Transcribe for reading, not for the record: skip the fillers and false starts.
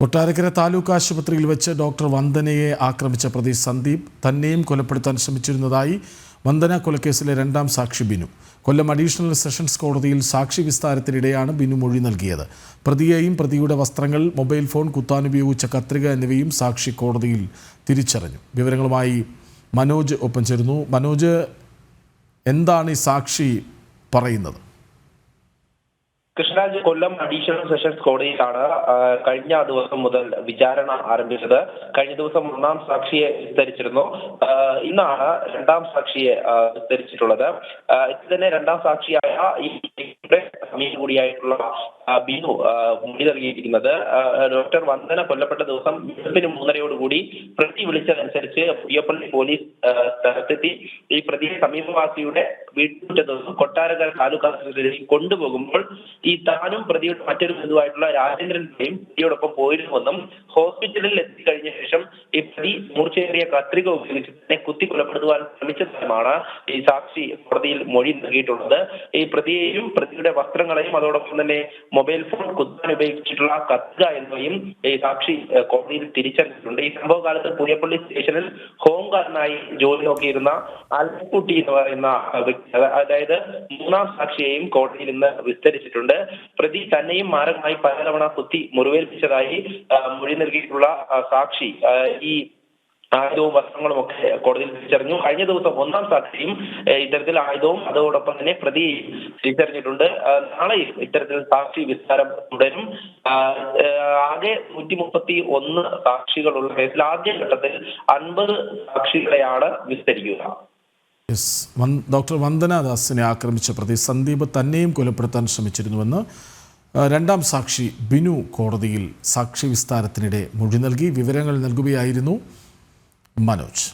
കൊട്ടാരക്കര താലൂക്ക് ആശുപത്രിയിൽ വെച്ച് ഡോക്ടർ വന്ദനയെ ആക്രമിച്ച പ്രതി സന്ദീപ് തന്നെയും കൊലപ്പെടുത്താൻ ശ്രമിച്ചിരുന്നതായി വന്ദന കൊലക്കേസിലെ രണ്ടാം സാക്ഷി ബിനു. കൊല്ലം അഡീഷണൽ സെഷൻസ് കോടതിയിൽ സാക്ഷി വിസ്താരത്തിനിടെയാണ് ബിനു മൊഴി നൽകിയത്. പ്രതിയെയും പ്രതിയുടെ വസ്ത്രങ്ങൾ, മൊബൈൽ ഫോൺ, കുത്താനുപയോഗിച്ച കത്രിക എന്നിവയും സാക്ഷി കോടതിയിൽ തിരിച്ചറിഞ്ഞു. വിവരങ്ങളുമായി മനോജ് ഒപ്പം ചേരുന്നു. മനോജ്, എന്താണ് ഈ സാക്ഷി പറയുന്നത്? കൃഷ്ണരാജ്, കൊല്ലം അഡീഷണൽ സെഷൻസ് കോടതിയിലാണ് കഴിഞ്ഞ ദിവസം മുതൽ വിചാരണ ആരംഭിച്ചത്. കഴിഞ്ഞ ദിവസം ഒന്നാം സാക്ഷിയെ വിസ്തരിച്ചിരുന്നു. ഇന്നാണ് രണ്ടാം സാക്ഷിയെ വിസ്തരിച്ചിട്ടുള്ളത്. ഇതിന് രണ്ടാം സാക്ഷിയായ ഈ സമീപ കൂടിയായിട്ടുള്ള ബിനു മൊഴി നൽകിയിരിക്കുന്നത് ഡോക്ടർ വന്ദന കൊല്ലപ്പെട്ട ദിവസം 3:30 പ്രതി വിളിച്ചതനുസരിച്ച് പുയ്യപ്പള്ളി പോലീസ് സ്ഥലത്തെത്തി ഈ പ്രതിയെ സമീപവാസിയുടെ വീട്ടുമുറ്റത്ത് കൊട്ടാരക്കര താലൂക്ക് ആശുപത്രിയിൽ കൊണ്ടുപോകുമ്പോൾ ഈ താനും പ്രതിയുടെ മറ്റൊരു ബന്ധുവായിട്ടുള്ള രാജേന്ദ്രന്റെയും പ്രതിയോടൊപ്പം പോയിരുന്നുവെന്നും ഹോസ്പിറ്റലിൽ എത്തിക്കഴിഞ്ഞ ശേഷം ഈ പ്രതി മൂർച്ചയേറിയ കത്രിക ഉപയോഗിച്ച് തന്നെ കുത്തി കൊലപ്പെടുത്തുവാൻ ശ്രമിച്ചതുമാണ് ഈ സാക്ഷി കോടതിയിൽ മൊഴി നൽകിയിട്ടുള്ളത്. ഈ പ്രതിയെയും പ്രതിയുടെ വസ്ത്രങ്ങളെയും അതോടൊപ്പം തന്നെ മൊബൈൽ ഫോൺ, കുത്താൻ ഉപയോഗിച്ചിട്ടുള്ള കത്രിക എന്നിവയും ഈ സാക്ഷി കോടതിയിൽ തിരിച്ചറിഞ്ഞിട്ടുണ്ട്. ഈ സംഭവ കാലത്ത് പുയ്യപ്പള്ളി സ്റ്റേഷനിൽ ഹോംഗാർഡനായി ജോലി നോക്കിയിരുന്ന അൽക്കുട്ടി എന്ന് പറയുന്ന വ്യക്തി, അതായത് മൂന്നാം സാക്ഷിയെയും കോടതിയിൽ ഇന്ന് വിസ്തരിച്ചിട്ടുണ്ട്. പ്രതി തന്നെയും മാരകമായി പലതവണ കുത്തി മുറിവേൽപ്പിച്ചതായി മൊഴി നൽകിയിട്ടുള്ള സാക്ഷി ഈ ആയുധവും വസ്ത്രങ്ങളും ഒക്കെ കോടതിയിൽ തിരിച്ചറിഞ്ഞു. കഴിഞ്ഞ ദിവസം ഒന്നാം സാക്ഷിയും ഇത്തരത്തിൽ ആയുധവും അതോടൊപ്പം തന്നെ പ്രതിയെയും തിരിച്ചറിഞ്ഞിട്ടുണ്ട്. നാളെയും ഇത്തരത്തിൽ സാക്ഷി വിസ്താരം തുടരും. ആകെ 131 സാക്ഷികളുള്ള കേസിൽ ആദ്യഘട്ടത്തിൽ 50 സാക്ഷികളെയാണ് വിസ്തരിക്കുക. ഡോക്ടർ വന്ദന ദാസിനെ ആക്രമിച്ച പ്രതി സന്ദീപ് തന്നെയും കൊലപ്പെടുത്താൻ ശ്രമിച്ചിരുന്നുവെന്ന് രണ്ടാം സാക്ഷി ബിനു കോടതിയിൽ സാക്ഷി വിസ്താരത്തിനിടെ മൊഴി നൽകി. വിവരങ്ങൾ നൽകുകയായിരുന്നു മനോജ്.